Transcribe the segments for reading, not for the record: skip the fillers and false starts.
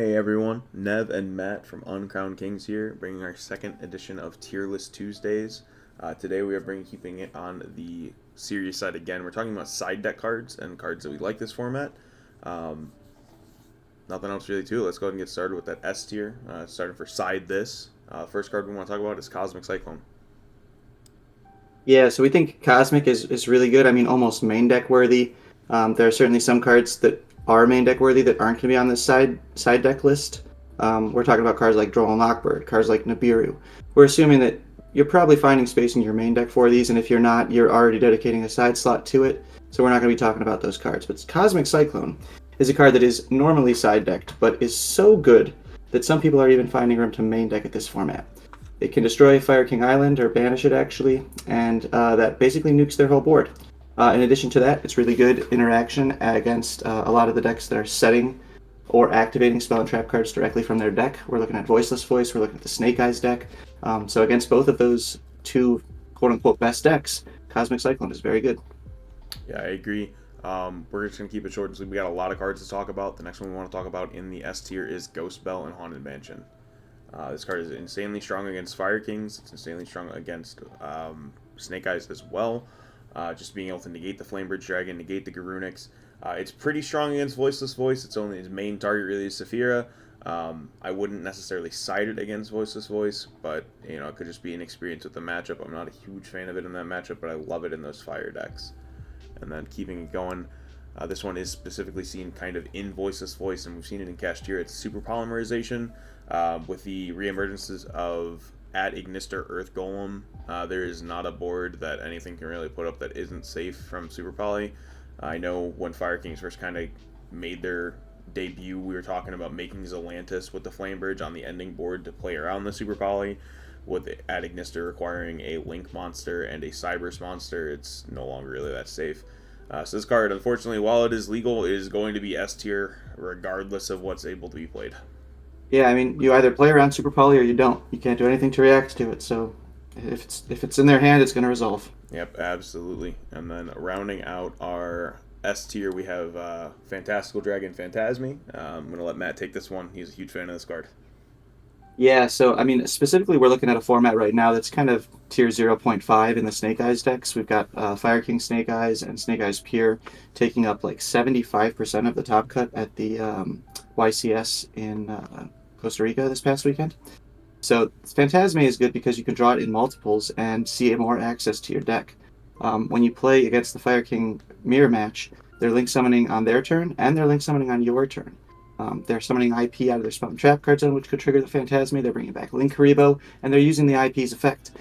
Hey everyone, Nev and Matt from Uncrowned Kings here, bringing our second edition of Tier List Tuesdays. Today we are keeping it on the serious side again. We're talking about side deck cards and cards that we like this format. Um, Nothing else really to it. Let's go ahead and get started with that S tier. Starting for side this. First card we want to talk about is Cosmic Cyclone. Yeah, so we think Cosmic is really good. I mean, almost main deck worthy. There are certainly some cards that are main deck worthy that aren't going to be on this side deck list. We're talking about cards like Droll and Lockbird, cards like Nibiru. We're assuming that you're probably finding space in your main deck for these, and if you're not, you're already dedicating a side slot to it. So we're not going to be talking about those cards. But Cosmic Cyclone is a card that is normally side decked, but is so good that some people are even finding room to main deck at this format. It can destroy Fire King Island, or banish it actually, and that basically nukes their whole board. In addition to that, it's really good interaction against a lot of the decks that are setting or activating spell and trap cards directly from their deck. We're looking at Voiceless Voice, we're looking at the Snake Eyes deck. So against both of those two quote-unquote best decks, Cosmic Cyclone is very good. Yeah, I agree. We're just going to keep it short and sweet. We got a lot of cards to talk about. The next one we want to talk about in the S tier is Ghost Bell and Haunted Mansion. This card is insanely strong against Fire Kings. It's insanely strong against Snake Eyes as well. Just being able to negate the Flamebridge Dragon, negate the Garunix. It's pretty strong against Voiceless Voice. It's only his main target really is Saphira. I wouldn't necessarily side it against Voiceless Voice, but it could just be an experience with the matchup. I'm not a huge fan of it in that matchup, but I love it in those fire decks. And then keeping it going, this one is specifically seen kind of in Voiceless Voice, and we've seen it in Cashier. It's Super Polymerization. With the reemergences of at Ignister Earth Golem, there is not a board that anything can really put up that isn't safe from Super Poly. I know when Fire Kings first kind of made their debut, we were talking about making Zelantis with the Flame Bridge on the ending board to play around the Super Poly. With at Ignister requiring a Link monster and a Cyberse monster, it's no longer really that safe. So this card, unfortunately, while it is legal, is going to be S tier regardless of what's able to be played. Yeah, I mean, you either play around Super Poly or you don't. You can't do anything to react to it. So if it's in their hand, it's going to resolve. Yep, absolutely. And then rounding out our S tier, we have Fantastical Dragon Phantasmi. I'm going to let Matt take this one. He's a huge fan of this card. Yeah, so I mean, specifically, we're looking at a format right now that's kind of tier 0.5 in the Snake Eyes decks. We've got Fire King Snake Eyes and Snake Eyes Pure taking up like 75% of the top cut at the YCS in Costa Rica this past weekend. So Phantasme is good because you can draw it in multiples and see more access to your deck. When you play against the Fire King mirror match, they're link summoning on their turn and they're link summoning on your turn. They're summoning IP out of their spell and trap card zone, which could trigger the Phantasme. They're bringing back Link Karibo, and they're using the IP's effect.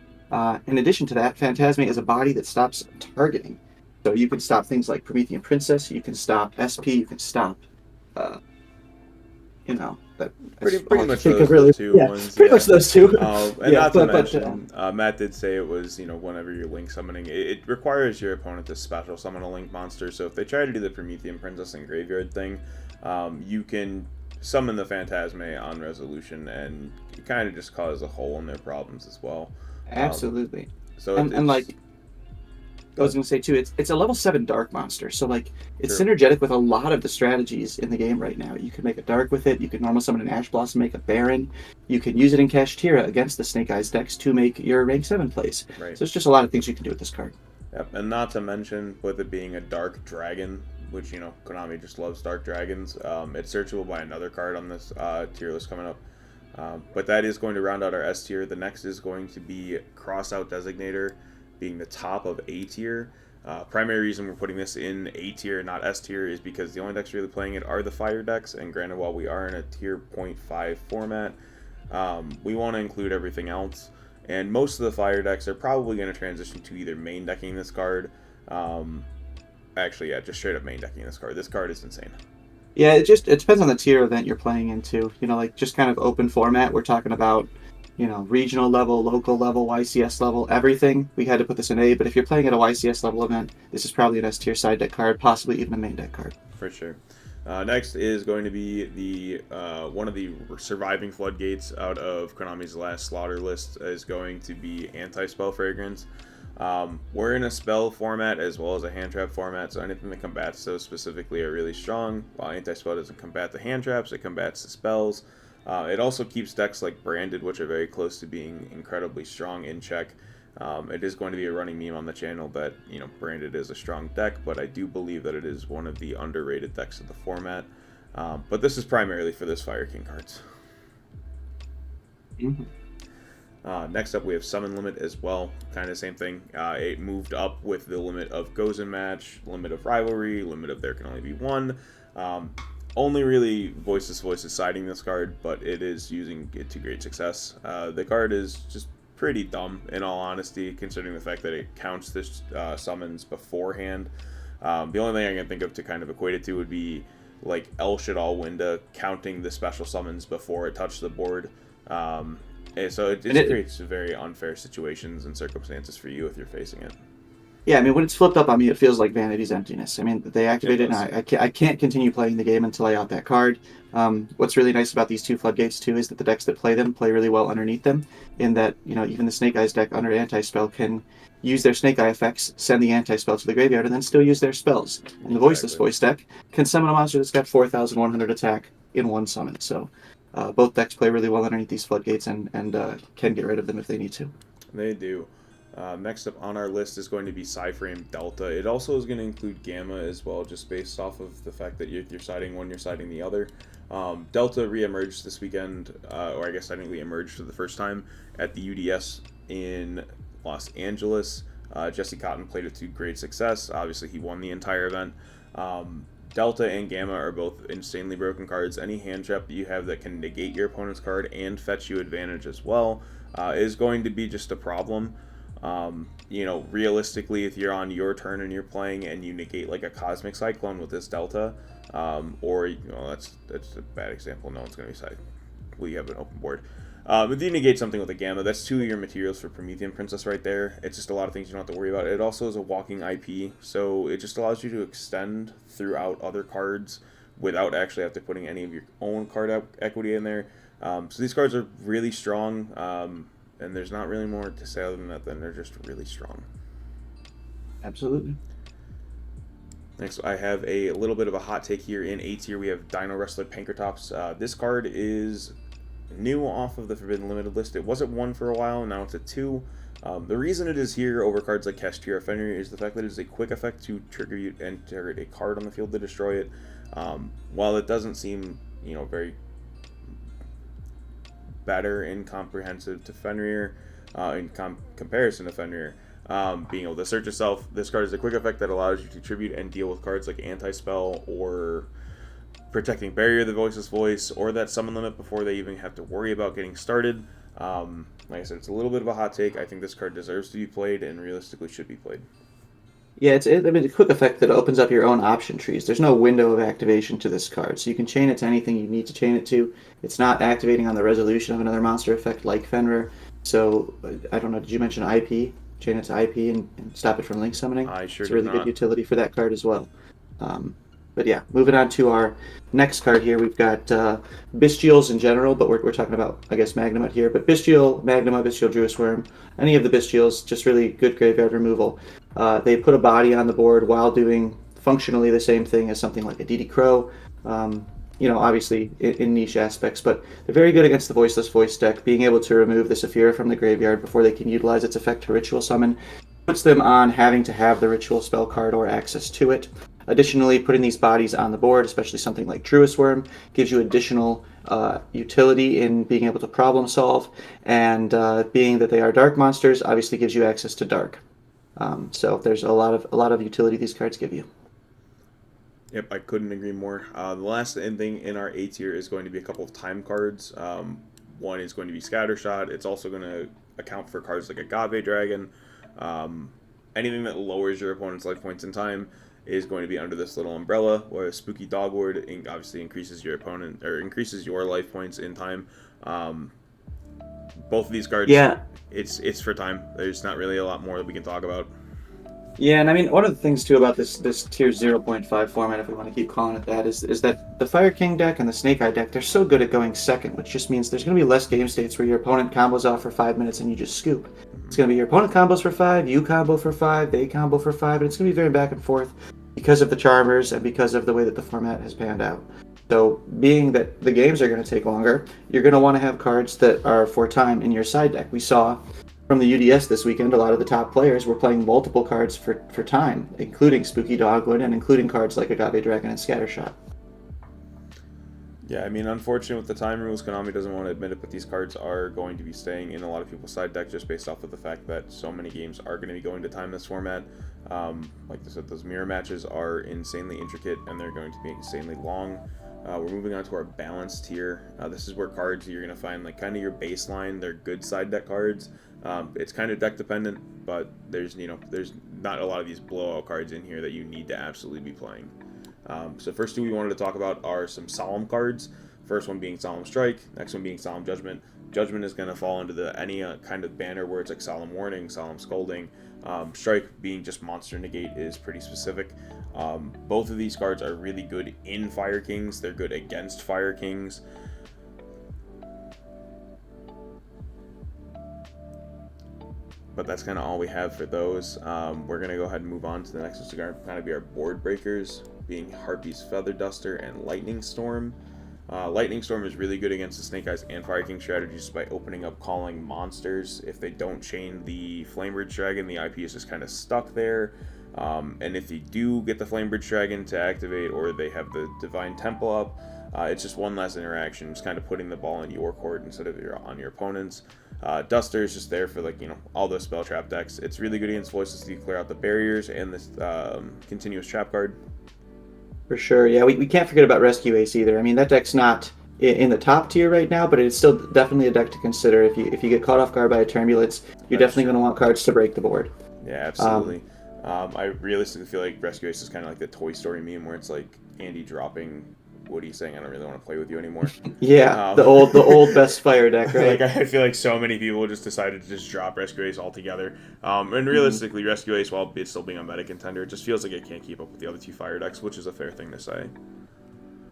In addition to that, Phantasme is a body that stops targeting. So you can stop things like Promethean Princess, you can stop SP, you can stop, uh, that's Pretty all I can much think of those are the really. two Yeah, ones, pretty yeah. much those two. And Yeah, not to but mention, Matt did say it was, whenever you're link summoning, it requires your opponent to special summon a link monster. So if they try to do the Promethean Princess and Graveyard thing, you can summon the Phantasme on resolution, and it kind of just causes a hole in their problems as well. Um, absolutely. so And it's like I was good. gonna say too, it's a level 7 dark monster, so like it's True. synergetic with a lot of the strategies in the game right now. You could make a dark with it, you could normal summon an Ash Blossom, make a Baron, you can use it in Kashtira against the Snake Eyes decks to make your rank 7 plays. Right. So there's just a lot of things you can do with this card. Yep. And not to mention, with it being a dark dragon, which Konami just loves dark dragons. It's searchable by another card on this tier list coming up. But that is going to round out our S tier. The next is going to be Crossout Designator, being the top of A tier. Primary reason we're putting this in A tier, not S tier, is because the only decks really playing it are the fire decks. And granted, while we are in a tier 0.5 format, we want to include everything else. And most of the fire decks are probably going to transition to either main decking this card. Actually, yeah, just straight up main decking this card. This card is insane. Yeah, it depends on the tier event you're playing into. Like just kind of open format. We're talking about, regional level, local level, YCS level, everything. We had to put this in A, but if you're playing at a YCS level event, this is probably an S tier side deck card, possibly even a main deck card. For sure. Next is going to be the one of the surviving floodgates out of Konami's last slaughter list is going to be Anti-Spell Fragrance. We're in a spell format as well as a hand trap format, so anything that combats those specifically are really strong. While anti-spell doesn't combat the hand traps, it combats the spells. It also keeps decks like Branded, which are very close to being incredibly strong, in check. It is going to be a running meme on the channel that, Branded is a strong deck, but I do believe that it is one of the underrated decks of the format. But this is primarily for this Fire King cards. Mm-hmm. Next up, we have Summon Limit as well. Kind of same thing. It moved up with the limit of Goes in Match, limit of Rivalry, limit of There Can Only Be One. Only really Voiceless Voice is siding this card, but it is using it to great success. The card is just pretty dumb, in all honesty, considering the fact that it counts this summons beforehand. The only thing I can think of to kind of equate it to would be like El Shadal Winda counting the special summons before it touched the board. So it creates very unfair situations and circumstances for you if you're facing it. Yeah, I mean, when it's flipped up on me, it feels like Vanity's Emptiness. I mean, they activate it, and I can't continue playing the game until I out that card. What's really nice about these two floodgates, too, is that the decks that play them play really well underneath them, in that, even the Snake Eyes deck under Anti-Spell can use their Snake Eye effects, send the Anti-Spell to the graveyard, and then still use their spells. And the Voiceless Voice deck can summon a monster that's got 4,100 attack in one summon. So both decks play really well underneath these floodgates and can get rid of them if they need to. They do. Next up on our list is going to be Psyframe Delta. It also is going to include Gamma as well, just based off of the fact that you're siding one, you're siding the other. Delta re-emerged this weekend, or I guess technically emerged for the first time at the UDS in Los Angeles. Jesse Cotton played it to great success. Obviously, he won the entire event. Delta and Gamma are both insanely broken cards. Any hand trap that you have that can negate your opponent's card and fetch you advantage as well is going to be just a problem. Realistically, if you're on your turn and you're playing and you negate like a Cosmic Cyclone with this Delta, or that's a bad example. No one's going to be side. We have an open board. If you negate something with a Gamma, that's 2 of your materials for Promethean Princess right there. It's just a lot of things you don't have to worry about. It also is a walking IP, so it just allows you to extend throughout other cards without actually have to putting any of your own card equity in there. So these cards are really strong. And there's not really more to say other than that, they're just really strong. Absolutely. Next, I have a little bit of a hot take here. In A tier, we have Dino Wrestler Pankratops. This card is new off of the Forbidden Limited list. It was at 1 for a while, now it's at 2. The reason it is here over cards like Kestir Fenrir is the fact that it is a quick effect to trigger you and target a card on the field to destroy it. While it doesn't seem, very better and comprehensive to Fenrir, in comparison to Fenrir, being able to search itself. This card is a quick effect that allows you to tribute and deal with cards like Anti-Spell or Protecting Barrier, the Voiceless Voice, or that Summon Limit before they even have to worry about getting started. Like I said, it's a little bit of a hot take. I think this card deserves to be played and realistically should be played. Yeah, it's a quick effect that opens up your own option trees. There's no window of activation to this card, so you can chain it to anything you need to chain it to. It's not activating on the resolution of another monster effect like Fenrir. So, I don't know, did you mention IP? Chain it to IP and stop it from link summoning? I sure It's a really did not. good utility for that card as well. But yeah, moving on to our next card here, we've got Bestials in general, but we're talking about, I guess, Magnemite here. But Bestial, Magnema, Bestial Druis Worm, any of the Bestials, just really good graveyard removal. They put a body on the board while doing functionally the same thing as something like a DD Crow, obviously in niche aspects, but they're very good against the Voiceless Voice deck. Being able to remove the Saphira from the graveyard before they can utilize its effect to ritual summon puts them on having to have the ritual spell card or access to it. Additionally, putting these bodies on the board, especially something like Druis Worm, gives you additional utility in being able to problem solve, and being that they are dark monsters, obviously gives you access to dark. So there's a lot of utility these cards give you. Yep, I couldn't agree more. The last thing in our A tier is going to be a couple of time cards. One is going to be Scattershot. It's also going to account for cards like Agave Dragon. Anything that lowers your opponent's life points in time is going to be under this little umbrella, where Spooky Dogward obviously increases your opponent or increases your life points in time. Both of these cards, Yeah, it's for time. There's not really a lot more that we can talk about. Yeah, and I mean, one of the things too about this tier 0.5 format, if we want to keep calling it that, is that the Fire King deck and the Snake Eye deck, they're so good at going second, which just means there's going to be less game states where your opponent combos off for 5 minutes and you just scoop. It's Hmm. going to be your opponent combos for 5, you combo for 5, they combo for 5, and it's going to be very back and forth because of the Charmers and because of the way that the format has panned out. So, being that the games are going to take longer, you're going to want to have cards that are for time in your side deck. We saw from the UDS this weekend, a lot of the top players were playing multiple cards for time, including Spooky Dogwood and including cards like Agave Dragon and Scattershot. Yeah, I mean, unfortunately, with the time rules, Konami doesn't want to admit it, but these cards are going to be staying in a lot of people's side deck just based off of the fact that so many games are going to be going to time this format. Like I said, those mirror matches are insanely intricate and they're going to be insanely long. We're moving on to our balanced tier. This is where cards you're going to find like kind of your baseline. They're good side deck cards. It's kind of deck dependent, but there's not a lot of these blowout cards in here that you need to absolutely be playing. So first two we wanted to talk about are some Solemn cards. First one being Solemn Strike, next one being Solemn Judgment. Judgment is going to fall under the any kind of banner where it's like Solemn Warning, Solemn Scolding. Strike being just Monster Negate is pretty specific. Both of these cards are really good in Fire Kings. They're good against Fire Kings. But that's kind of all we have for those. We're going to go ahead and move on to the next. It's going to kind of be our board breakers, being Harpy's Feather Duster and Lightning Storm. Lightning Storm is really good against the Snake Eyes and Fire King strategies by opening up calling monsters. If they don't chain the Flamebridge Dragon, the IP is just kind of stuck there. And if you do get the Flamebridge Dragon to activate, or they have the Divine Temple up, it's just one less interaction, just kind of putting the ball in your court instead of on your opponent's. Duster is just there for all those spell trap decks. It's really good against voices to clear out the barriers and this continuous trap card. For sure, yeah, we can't forget about Rescue Ace either. I mean, that deck's not in the top tier right now, but it's still definitely a deck to consider. If you get caught off guard by a Turbulence, you're That is definitely true. going to want cards to break the board. Yeah, Um, absolutely. I realistically feel like Rescue Ace is kind of like the Toy Story meme where it's like Andy dropping Woody saying, "I don't really want to play with you anymore." yeah, Um, the old best fire deck, like right? I feel like so many people just decided to just drop Rescue Ace altogether. And Hmm. realistically, Rescue Ace, while it's still being a meta contender, it just feels like it can't keep up with the other two fire decks, which is a fair thing to say.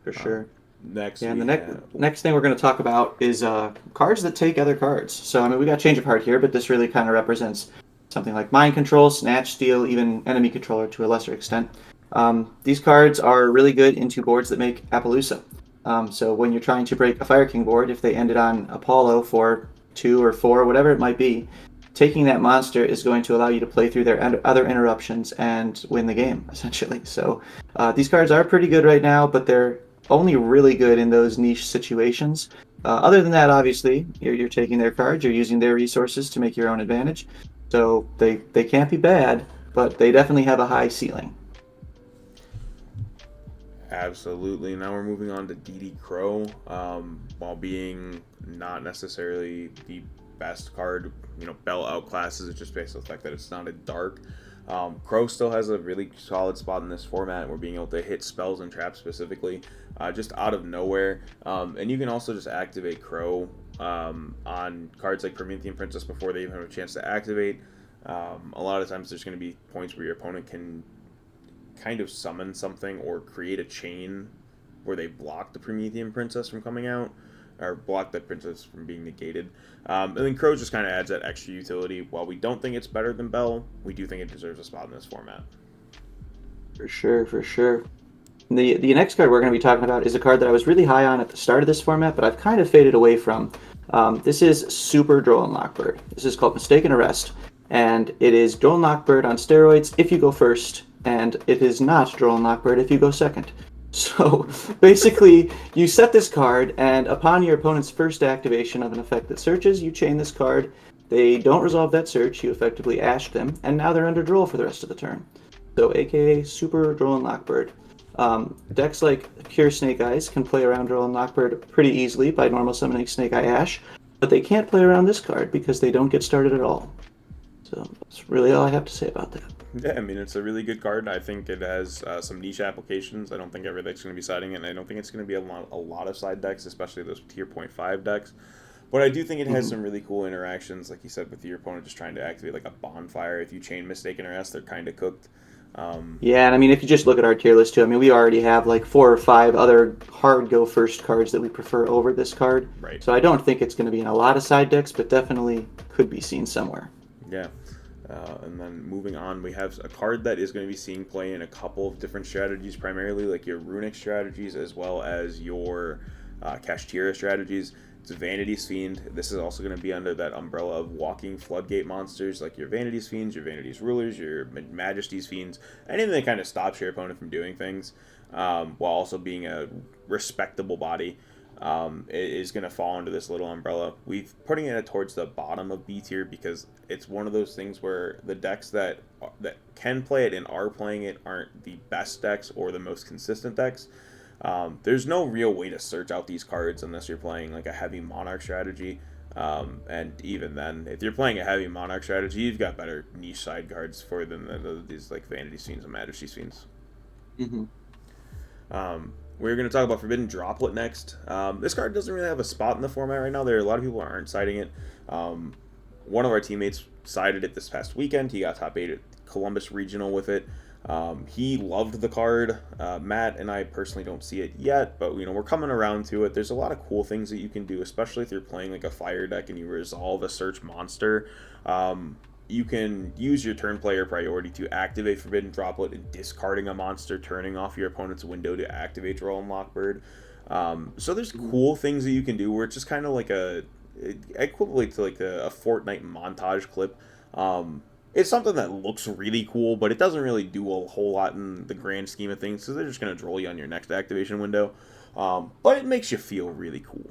For Um, sure. next Yeah, and we the next have next thing we're going to talk about is cards that take other cards. So I mean, we got Change of Heart here, but this really kind of represents something like Mind Control, Snatch, Steal, even Enemy Controller to a lesser extent. These cards are really good into boards that make Appaloosa. So when you're trying to break a Fire King board, if they ended on Apollo for 2 or 4, whatever it might be, taking that monster is going to allow you to play through their other interruptions and win the game, essentially. So these cards are pretty good right now, but they're only really good in those niche situations. Other than that, obviously, you're taking their cards, you're using their resources to make your own advantage. So they can't be bad, but they definitely have a high ceiling. absolutely. Now we're moving on to DD Crow. While being not necessarily the best card, Bell outclasses it just based on the fact that it's not a dark. Crow still has a really solid spot in this format. We're being able to hit spells and traps specifically, just out of nowhere. And you can also just activate Crow on cards like Promethean Princess before they even have a chance to activate. A lot of times there's going to be points where your opponent can kind of summon something or create a chain where they block the Promethean Princess from coming out, or block the princess from being negated. And then Crow just kind of adds that extra utility. While we don't think it's better than Bell, we do think it deserves a spot in this format. For sure, for sure. The next card we're going to be talking about is a card that I was really high on at the start of this format, but I've kind of faded away from. This is Super Droll Lockbird. This is called Mistaken Arrest, and it is Droll Lockbird on steroids if you go first, and it is not Droll Lockbird if you go second. So basically, you set this card, and upon your opponent's first activation of an effect that searches, you chain this card. They don't resolve that search, you effectively ash them, and now they're under Droll for the rest of the turn. So, aka Super Droll and Lockbird. Decks like Pure Snake Eyes can play around Droll and Lockbird pretty easily by normal summoning Snake Eye Ash, but they can't play around this card because they don't get started at all. So that's really all I have to say about that. Yeah, I mean, it's a really good card. I think it has some niche applications. I don't think every deck's going to be siding it, and I don't think it's going to be a lot of side decks, especially those tier point 5 decks. But I do think it has Mhm. some really cool interactions, like you said, with your opponent just trying to activate like a bonfire. If you chain Mistaken Arrest, they're kind of cooked. Um, Yeah, and I mean, if you just look at our tier list too, I mean, we already have like 4 or 5 other hard go first cards that we prefer over this card. right. So I don't think it's going to be in a lot of side decks, but definitely could be seen somewhere. Yeah. And then moving on, we have a card that is going to be seeing play in a couple of different strategies, primarily like your runic strategies as well as your Kashtira strategies. It's Vanity's Fiend. This is also going to be under that umbrella of walking floodgate monsters like your Vanity's Fiends, your Vanity's Rulers, your Majesty's Fiends, anything that kind of stops your opponent from doing things while also being a respectable body. Is going to fall under this little umbrella. We've putting it towards the bottom of B tier because it's one of those things where the decks that can play it and are playing it aren't the best decks or the most consistent decks. There's no real way to search out these cards unless you're playing like a heavy Monarch strategy. And even then, if you're playing a heavy Monarch strategy, you've got better niche side cards for them than these like Vanity Fiends and Majesty Fiends. Hmm. We're going to talk about Forbidden Droplet next. This card doesn't really have a spot in the format right now. There are a lot of people who aren't siding it. One of our teammates sided it this past weekend. He got top 8 at Columbus Regional with it. He loved the card. Matt and I personally don't see it yet, but we're coming around to it. There's a lot of cool things that you can do, especially if you're playing like a fire deck and you resolve a search monster. You can use your turn player priority to activate Forbidden Droplet and discarding a monster, turning off your opponent's window to activate Draw Unlock Bird. So there's cool things that you can do where it's just kind of like equivalent to like a Fortnite montage clip. It's something that looks really cool, but it doesn't really do a whole lot in the grand scheme of things, so they're just going to droll you on your next activation window. But it makes you feel really cool.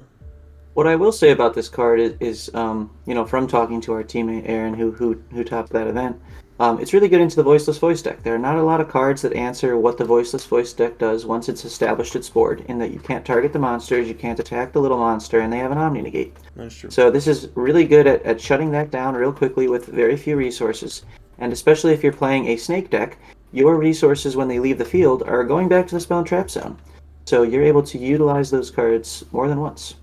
What I will say about this card is from talking to our teammate Aaron, who topped that event, it's really good into the Voiceless Voice deck. There are not a lot of cards that answer what the Voiceless Voice deck does once it's established its board, in that you can't target the monsters, you can't attack the little monster, and they have an Omni Negate. That's true. So this is really good at shutting that down real quickly with very few resources, and especially if you're playing a Snake deck, your resources when they leave the field are going back to the Spell and Trap Zone. So you're able to utilize those cards more than once.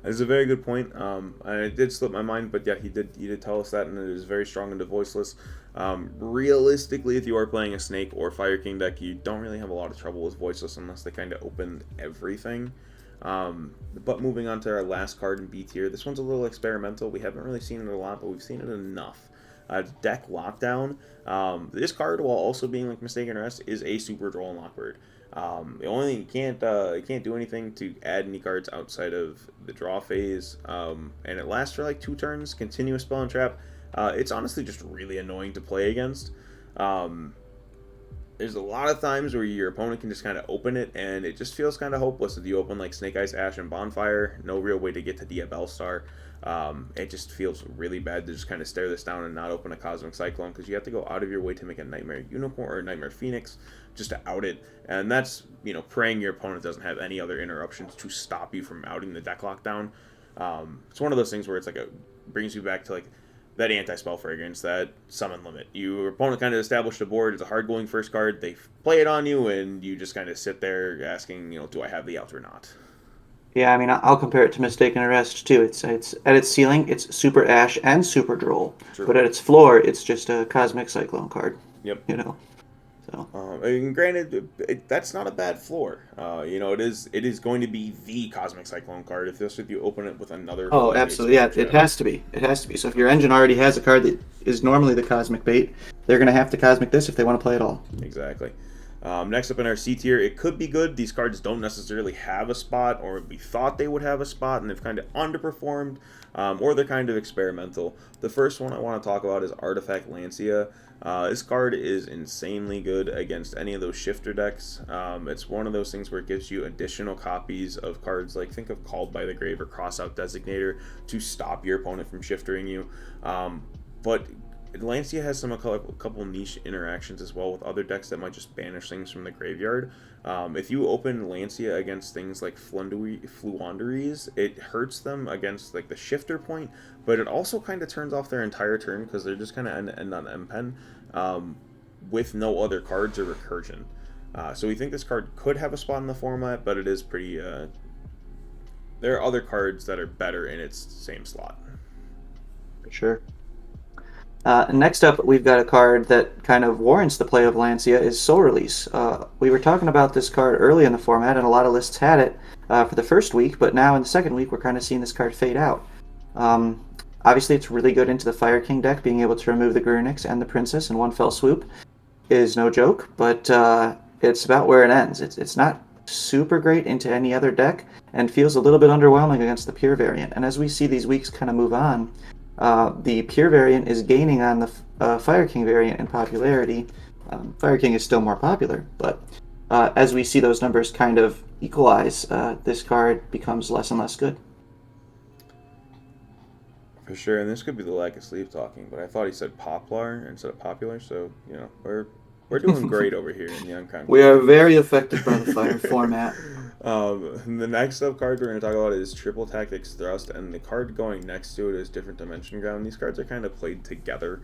That's a very good point. And it did slip my mind, but yeah, he did tell us that, and it is very strong into Voiceless. Realistically, if you are playing a Snake or Fire King deck, you don't really have a lot of trouble with Voiceless unless they kind of open everything. But moving on to our last card in B tier, this one's a little experimental. We haven't really seen it a lot, but we've seen it enough. Deck Lockdown. This card, while also being like Mistaken Arrest, is a super Draw Unlock Bird. The only thing it can't do anything to add any cards outside of the draw phase, and it lasts for like 2 turns. Continuous Spell and Trap. It's honestly just really annoying to play against. There's a lot of times where your opponent can just kind of open it, and it just feels kind of hopeless if you open like Snake Eyes, Ash, and Bonfire. No real way to get to Dia Bellstar. It just feels really bad to just kind of stare this down and not open a Cosmic Cyclone because you have to go out of your way to make a Nightmare Unicorn or Nightmare Phoenix just to out it. And that's, praying your opponent doesn't have any other interruptions to stop you from outing the deck lockdown. It's one of those things where it's like brings you back to like that anti-spell fragrance, that summon limit. Your opponent kind of established a board, it's a hard going first card, they play it on you, and you just kind of sit there asking, do I have the out or not? Yeah, I mean, I'll compare it to Mistaken Arrest too. It's at its ceiling, it's super Ash and super Droll, True. but at its floor, it's just a Cosmic Cyclone card. Yep. So. And granted, that's not a bad floor. It is going to be the Cosmic Cyclone card if you open it with another. Oh, absolutely. Yeah, it has to be. It has to be. So if your engine already has a card that is normally the Cosmic Bait, they're going to have to Cosmic this if they want to play at all. Exactly. Next up in our C tier, it could be good. These cards don't necessarily have a spot, or we thought they would have a spot, and they've kind of underperformed, or they're kind of experimental. The first one I want to talk about is Artifact Lancia. This card is insanely good against any of those shifter decks. It's one of those things where it gives you additional copies of cards like, think of Called by the Grave or Crossout Designator to stop your opponent from shiftering you. But Lancia has a couple niche interactions as well with other decks that might just banish things from the graveyard. If you open Lancia against things like Fluanderies, it hurts them against like the shifter point, but it also kind of turns off their entire turn because they're just kind of end on M-Pen with no other cards or recursion. So we think this card could have a spot in the format, but it is pretty there are other cards that are better in its same slot. For sure. Next up, we've got a card that kind of warrants the play of Lancia is Soul Release. We were talking about this card early in the format, and a lot of lists had it for the first week, but now in the second week, we're kind of seeing this card fade out. Obviously, it's really good into the Fire King deck. Being able to remove the Grunix and the Princess in one fell swoop is no joke, but it's about where it ends. It's not super great into any other deck and feels a little bit underwhelming against the Pure variant. And as we see these weeks kind of move on, the Pure variant is gaining on the Fire King variant in popularity. Fire King is still more popular, but as we see those numbers kind of equalize, this card becomes less and less good. For sure, and this could be the lack of sleep talking, but I thought he said poplar instead of popular, so, we're doing great over here in the Uncommon. We are very affected by the Fire format. The next up card we're going to talk about is Triple Tactics Thrust, and the card going next to it is Different Dimension Ground. These cards are kind of played together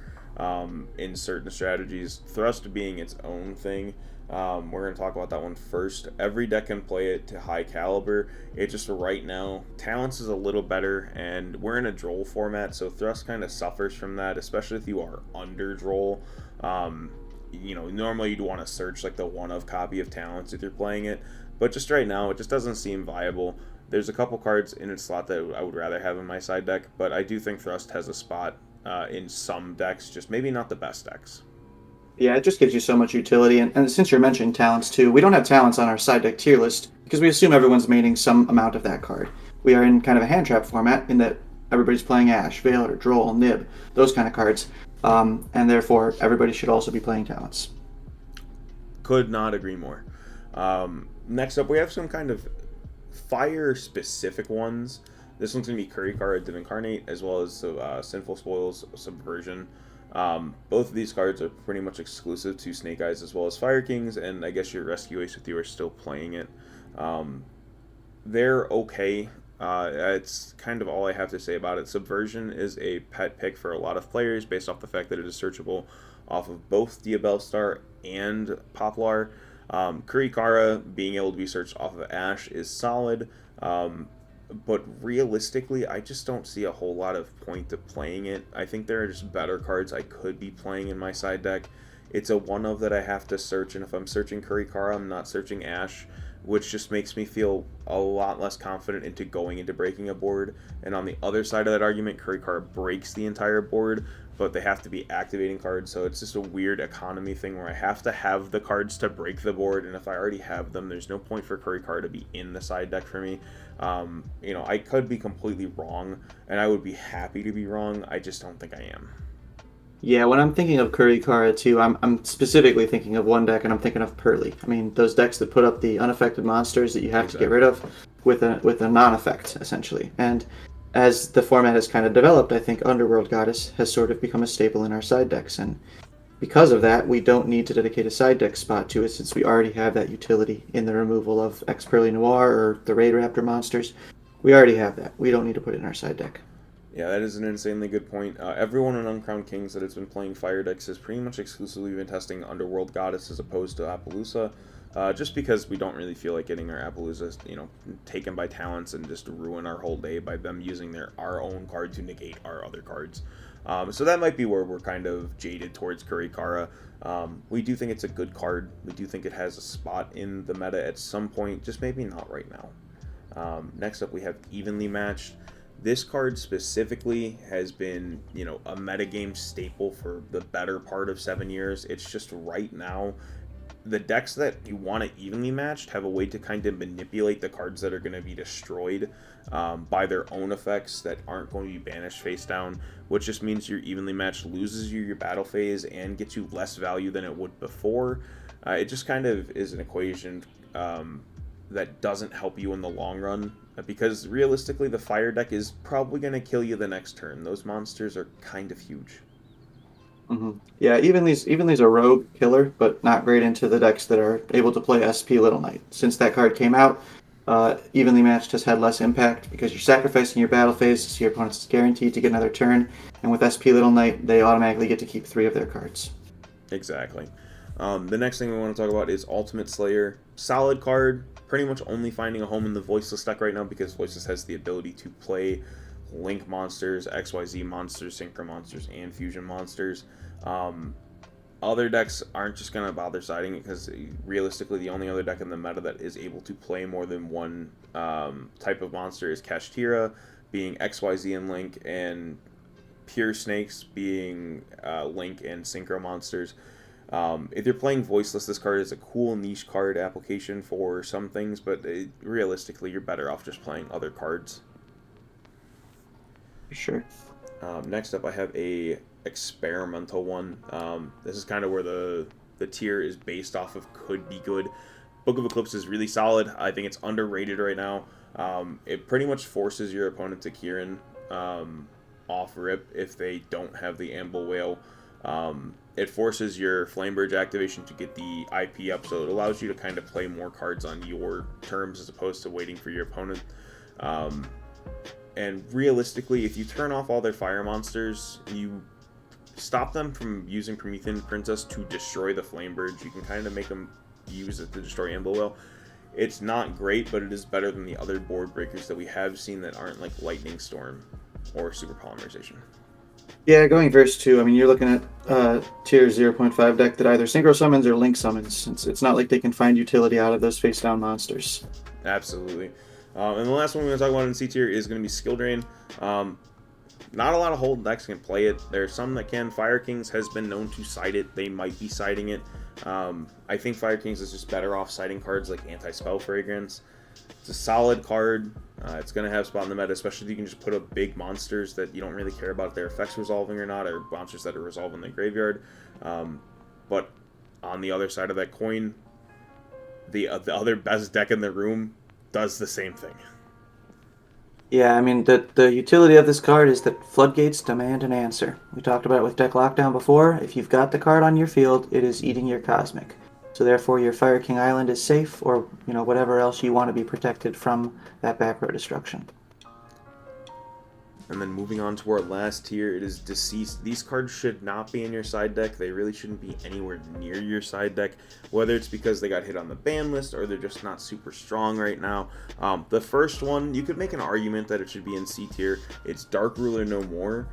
in certain strategies, Thrust being its own thing. We're going to talk about that one first. Every deck can play it to high caliber. It just right now, Talents is a little better, and we're in a Droll format, so Thrust kind of suffers from that, especially if you are under Droll. Normally you'd want to search like the one-of copy of Talents if you're playing it, but just right now, it just doesn't seem viable. There's a couple cards in its slot that I would rather have in my side deck, but I do think Thrust has a spot in some decks, just maybe not the best decks. Yeah, it just gives you so much utility. And since you're mentioning Talents too, we don't have Talents on our side deck tier list because we assume everyone's maining some amount of that card. We are in kind of a hand trap format in that everybody's playing Ash, Veiler, Droll, Nib, those kind of cards. And therefore, everybody should also be playing Talents. Could not agree more. Next up, we have some kind of fire-specific ones. This one's going to be Kurikara Div Incarnate, as well as Sinful Spoils Subversion. Both of these cards are pretty much exclusive to Snake Eyes as well as Fire Kings, and I guess your Rescue Ace with you are still playing it. They're okay. It's kind of all I have to say about it. Subversion is a pet pick for a lot of players based off the fact that it is searchable off of both Diabellstar and Poplar. Kurikara being able to be searched off of Ash is solid. But realistically, I just don't see a whole lot of point to playing it. I think there are just better cards I could be playing in my side deck. It's a one-of that I have to search, and if I'm searching Kurikara, I'm not searching Ash, which just makes me feel a lot less confident into going into breaking a board. And on the other side of that argument, Kurikara breaks the entire board, but they have to be activating cards, so it's just a weird economy thing where I have to have the cards to break the board, and if I already have them, there's no point for Kurikara to be in the side deck for me. I could be completely wrong, and I would be happy to be wrong. I just don't think I am. Yeah, when I'm thinking of Kurikara too, I'm specifically thinking of one deck, and I'm thinking of Pearly. I mean, those decks that put up the unaffected monsters that you have to get rid of with a non-effect, essentially. And as the format has kind of developed, I think Underworld Goddess has sort of become a staple in our side decks, and because of that, we don't need to dedicate a side deck spot to it since we already have that utility in the removal of X-Pearly Noir or the Raid Raptor monsters. We already have that. We don't need to put it in our side deck. Yeah, that is an insanely good point. Everyone in Uncrowned Kings that has been playing Fire decks has pretty much exclusively been testing Underworld Goddess as opposed to Appaloosa, just because we don't really feel like getting our Appaloosa, taken by Talents and just ruin our whole day by them using our own card to negate our other cards. So that might be where we're kind of jaded towards Kurikara. We do think it's a good card. We do think it has a spot in the meta at some point, just maybe not right now. Next up, we have Evenly Matched. This card specifically has been, a metagame staple for the better part of 7 years. It's just right now, the decks that you want it evenly matched have a way to kind of manipulate the cards that are going to be destroyed by their own effects that aren't going to be banished face down, which just means your evenly matched loses you your battle phase and gets you less value than it would before. It just kind of is an equation that doesn't help you in the long run, because realistically the Fire deck is probably going to kill you the next turn. Those monsters are kind of huge. Mm-hmm. Yeah, Evenly's a rogue killer, but not great into the decks that are able to play SP Little Knight. Since that card came out, Evenly Matched has had less impact because you're sacrificing your battle phase, so your opponent's guaranteed to get another turn, and with SP Little Knight, they automatically get to keep 3 of their cards. Exactly. The next thing we want to talk about is Ultimate Slayer. Solid card, pretty much only finding a home in the Voiceless deck right now because Voiceless has the ability to play Link monsters, XYZ monsters, Synchro monsters, and Fusion monsters. Other decks aren't just going to bother siding it because realistically the only other deck in the meta that is able to play more than one type of monster is Kashtira, being XYZ and Link, and Pure Snakes being Link and Synchro monsters. If you're playing Voiceless, this card is a cool niche card application for some things, but realistically you're better off just playing other cards. Sure. Next up I have a experimental one. This is kind of where the tier is based off of could be good. Book of Eclipse is really solid. I think it's underrated right now. It pretty much forces your opponent to Kieran off rip if they don't have the Amble Whale. It forces your Flamebridge activation to get the IP up, so it allows you to kind of play more cards on your terms as opposed to waiting for your opponent. And realistically, if you turn off all their fire monsters, you stop them from using Promethean Princess to destroy the Flamebridge. You can kind of make them use it to destroy Amble Whale. It's not great, but it is better than the other board breakers that we have seen that aren't like Lightning Storm or Super Polymerization. Yeah, going verse 2, I mean, you're looking at tier 0.5 deck that either Synchro summons or Link summons. It's not like they can find utility out of those face-down monsters. Absolutely. And the last one we're going to talk about in C tier is going to be Skill Drain. Not a lot of hold decks can play it. There are some that can. Fire Kings has been known to side it. They might be siding it. I think Fire Kings is just better off siding cards like Anti-Spell Fragrance. It's a solid card. It's going to have spot in the meta, especially if you can just put up big monsters that you don't really care about if their effects resolving or not, or monsters that are resolved in the graveyard. But on the other side of that coin, the other best deck in the room does the same thing. Yeah, I mean, the utility of this card is that floodgates demand an answer. We talked about it with Deck Lockdown before. If you've got the card on your field, it is eating your Cosmic. So therefore, your Fire King Island is safe, or whatever else you want to be protected from that back row destruction. And then moving on to our last tier, it is Deceased. These cards should not be in your side deck. They really shouldn't be anywhere near your side deck, whether it's because they got hit on the ban list or they're just not super strong right now. The first one, you could make an argument that it should be in C tier. It's Dark Ruler No More.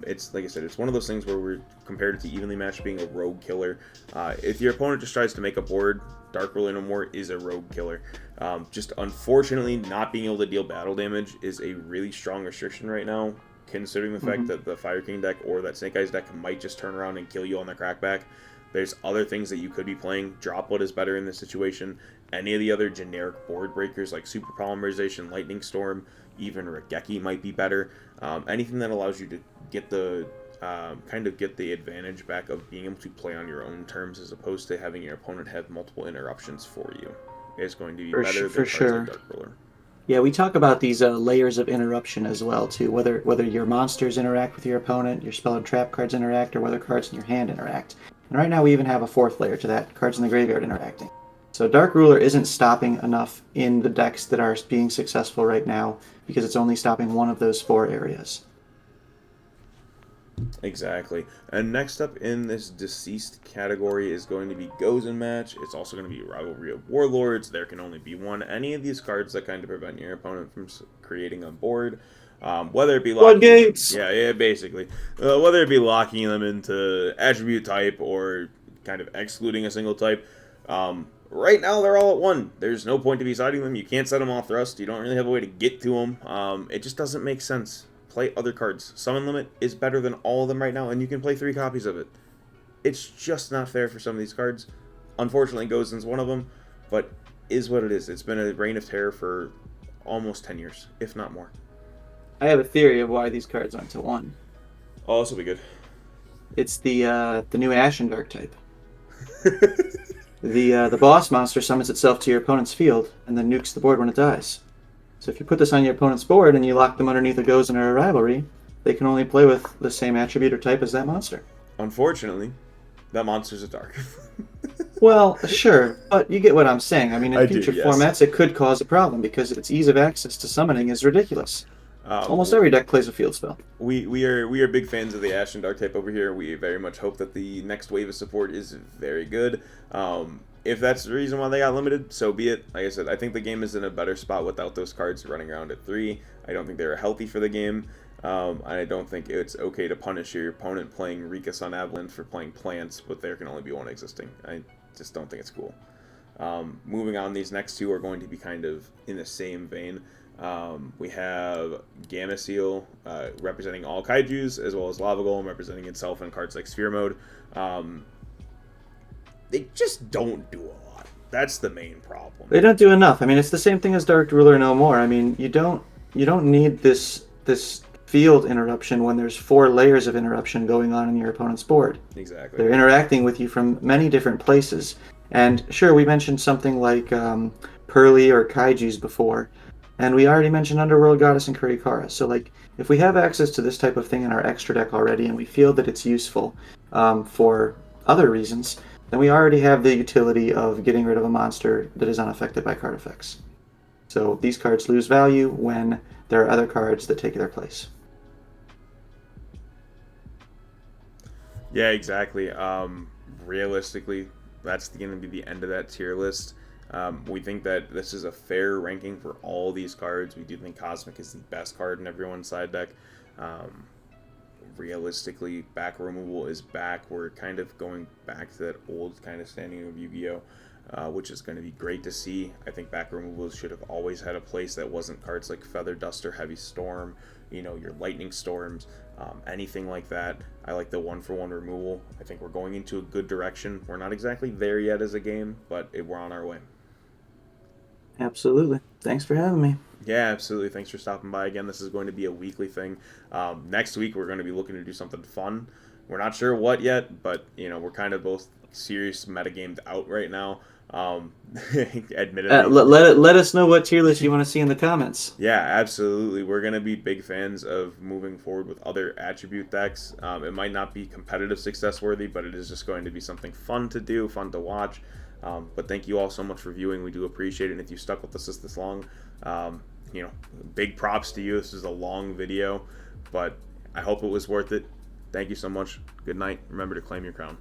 It's, like I said, it's one of those things where we're compared it to Evenly Matched being a rogue killer. If your opponent just tries to make a board, Dark Ruler No More is a rogue killer. Just unfortunately, not being able to deal battle damage is a really strong restriction right now, considering the fact that the Fire King deck or that Snake Eyes deck might just turn around and kill you on the crackback. There's other things that you could be playing. Droplet is better in this situation. Any of the other generic board breakers like Super Polymerization, Lightning Storm, even Regeki might be better. Anything that allows you to get the kind of get the advantage back of being able to play on your own terms as opposed to having your opponent have multiple interruptions for you is going to be better than cards like Dark Ruler. Yeah, we talk about these layers of interruption as well, too. Whether your monsters interact with your opponent, your spell and trap cards interact, or whether cards in your hand interact. And right now we even have a fourth layer to that, cards in the graveyard interacting. So Dark Ruler isn't stopping enough in the decks that are being successful right now because it's only stopping one of those four areas. Exactly. And next up in this Deceased category is going to be Goes and Match. It's also going to be Rivalry of Warlords. There can only be one. Any of these cards that kind of prevent your opponent from creating a board. Whether it be floodgates. Yeah, basically. Whether it be locking them into attribute type or kind of excluding a single type. Right now, they're all at one. There's no point to be siding them. You can't set them off thrust. You don't really have a way to get to them. It just doesn't make sense. Play other cards. Summon Limit is better than all of them right now, and you can play 3 copies of it. It's just not fair for some of these cards. Unfortunately, Gozen's one of them, but is what it is. It's been a reign of terror for almost 10 years, if not more. I have a theory of why these cards aren't to 1. Oh, this will be good. It's the new Ashen Dark type. The boss monster summons itself to your opponent's field and then nukes the board when it dies. So if you put this on your opponent's board and you lock them underneath a Gozen or a Rivalry, they can only play with the same attribute or type as that monster. Unfortunately, that monster's a dark. Well, sure, but you get what I'm saying. I mean, in future yes. formats, it could cause a problem because its ease of access to summoning is ridiculous. Almost every deck plays a field spell. We are big fans of the Ashen Dark type over here. We very much hope that the next wave of support is very good. if that's the reason why they got limited, so be it. Like I said, I think the game is in a better spot without those cards running around at 3. I don't think they're healthy for the game. I don't think it's okay to punish your opponent playing Rika Sun Avalanche for playing plants, but there can only be one existing. I just don't think it's cool. Moving on, these next two are going to be kind of in the same vein. We have Gamma Seal representing all kaijus, as well as Lava Golem representing itself in cards like Sphere Mode. They just don't do a lot. That's the main problem. They don't do enough. I mean, it's the same thing as Dark Ruler no more. I mean, you don't need this field interruption when there's 4 layers of interruption going on in your opponent's board. Exactly. They're interacting with you from many different places. And sure, we mentioned something like Pearly or Kaijus before, and we already mentioned Underworld Goddess and Kurikara. So, like, if we have access to this type of thing in our extra deck already, and we feel that it's useful for other reasons, then we already have the utility of getting rid of a monster that is unaffected by card effects. So these cards lose value when there are other cards that take their place. Yeah, exactly. Realistically, that's going to be the end of that tier list. We think that this is a fair ranking for all these cards. We do think Cosmic is the best card in everyone's side deck. Realistically, back removal is back. We're kind of going back to that old kind of standing of Yu-Gi-Oh!, which is going to be great to see. I think back removal should have always had a place that wasn't cards like Feather Duster, Heavy Storm, your Lightning Storms, anything like that. I like the 1-for-1 removal. I think we're going into a good direction. We're not exactly there yet as a game, but we're on our way. Absolutely. Thanks for having me. Yeah, absolutely. Thanks for stopping by again. This is going to be a weekly thing. Next week, we're going to be looking to do something fun. We're not sure what yet, but, we're kind of both serious metagamed out right now. Admittedly. Let us know what tier list you want to see in the comments. Yeah, absolutely. We're going to be big fans of moving forward with other attribute decks. It might not be competitive success worthy, but it is just going to be something fun to do, fun to watch. But thank you all so much for viewing. We do appreciate it. And if you stuck with us this long, big props to you. This is a long video, but I hope it was worth it. Thank you so much. Good night. Remember to claim your crown.